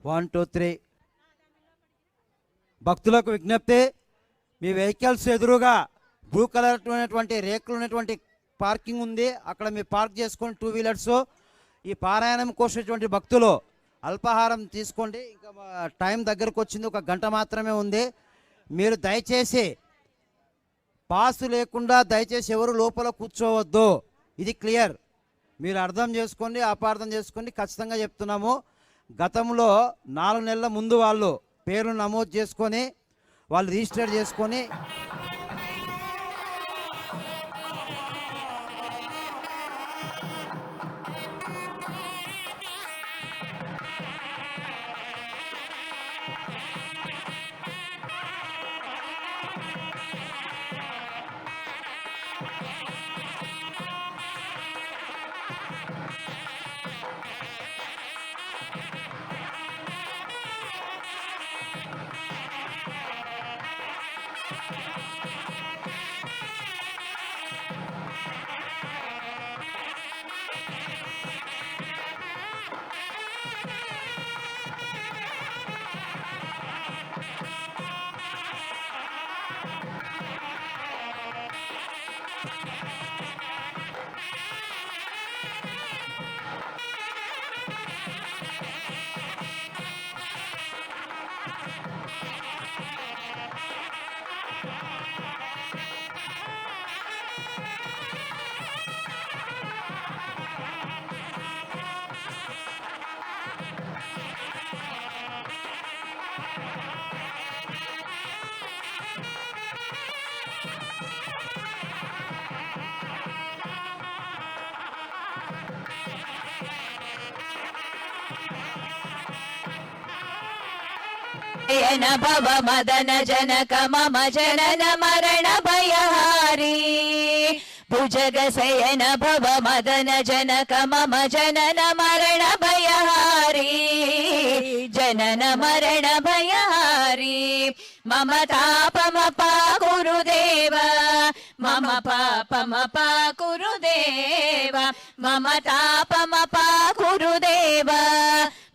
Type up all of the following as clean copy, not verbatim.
1 2 3 భక్తులకు విజ్ఞప్తి, మీ వెహికల్స్ ఎదురుగా బ్లూ కలర్ ఉన్నటువంటి రేకులు ఉన్నటువంటి పార్కింగ్ ఉంది, అక్కడ మీరు పార్క్ చేసుకొని 2 వీలర్స్. ఈ పారాయణం కోసేటువంటి భక్తులు అల్పాహారం తీసుకోండి. ఇంకా టైం దగ్గరకు వచ్చింది, 1 గంట మాత్రమే ఉంది. మీరు దయచేసి పాసు లేకుండా దయచేసి ఎవరు లోపల కూర్చోవద్దు. ఇది క్లియర్, మీరు అర్థం చేసుకోండి, అపార్థం చేసుకోండి. ఖచ్చితంగా చెప్తున్నాము. గతంలో 4 నెలల ముందు వాళ్ళు పేర్లు నమోదు చేసుకొని వాళ్ళు రిజిస్టర్ చేసుకొని शयन भव मदन जनक मम जनन मरण भयहारी भुजग शयन भव मदन जनक मम जनन मरण भयहारी जनन मरण भयहारी मम तापमपा गुरुदेव मम पापमपा गुरुदेव मम तापमपा गुरुदेव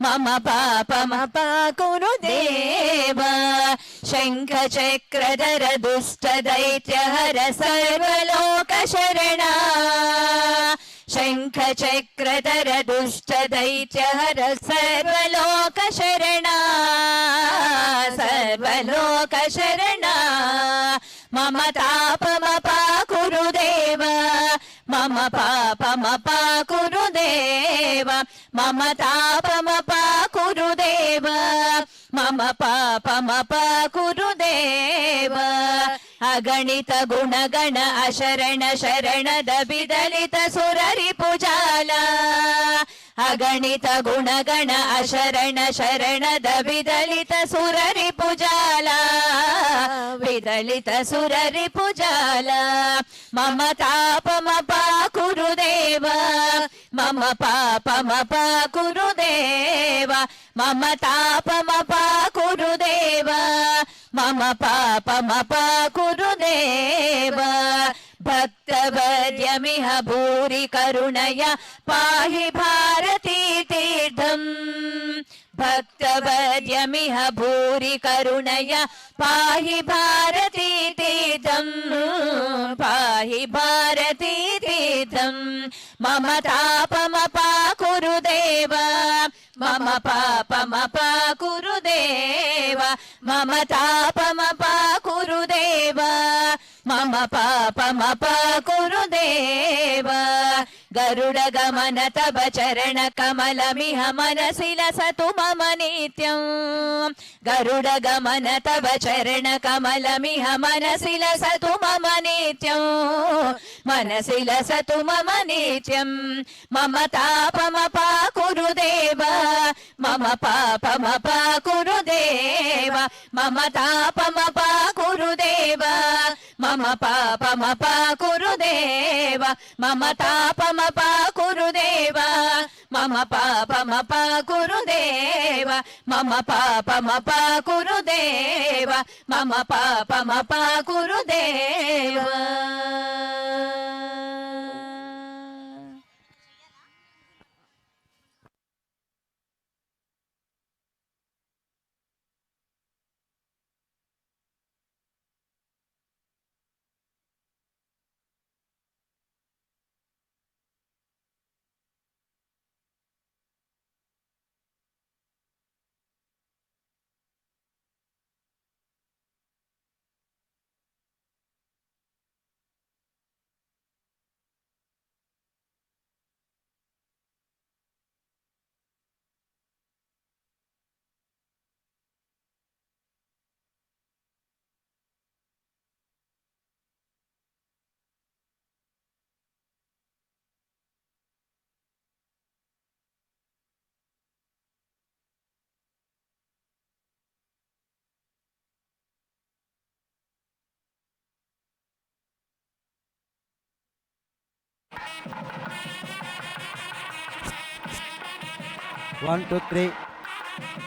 मम पापमपा गुरुदेव शंख चक्रधर दुष्ट दैत्य हर सर्वलोक शरणा शंख चक्रधर दुष्ट दैत्य हर सर्वलोक शरणा सर्वलोक शरणा मम तापमपा गुरुदेव मम पापमपा गुरुदेव मम तापमपा गुरुदेव मम पापमपा गुरुदेव अगणित गुणगण अशरण शरणद बिदलित सुररि पुजाला अगणित गुणगण अशरण शरणद बिदलित सुररि पुजाला विदलित सुररि पुजाला मम तापमपा गुरुदेव मम पापमपा गुरुदेव मम तापमपा गुरुदेव मम पापमपा गुरुदेव भक्तवर्यमिह भूरि करुणया पाहि भारती तीर्थम् भक्तवर्यमिह भूरि करुणया पाहि भारती तीर्थम् पाहि भारती तीर्थम् मम तापमपा गुरुदेव मम पापमपा गुरुदेव मम तापमपा गुरुदेव मम पापमपा गुरुदेव गरुड गमन तव चरण कमलमिह मनसि लसतु मम नित्यम् गरुड गमन तव चरण कमलमिह मनसि लसतु मम नित्यम् मनसि लसतु मम नित्यम् मम तापमपा गुरुदेव मम पापमपा गुरुदेव मम तापमपा गुरुदेव मम पापमपा गुरुदेव मम तापमपा गुरुदेव मम पापमपा गुरुदेव मम पापमपा गुरुदेव मम पापमपा गुरुदेव 1 2 3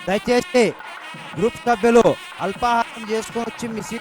దయచేసి గ్రూప్ సభ్యులు అల్పాహారం చేసుకొని వచ్చి మీ సీట్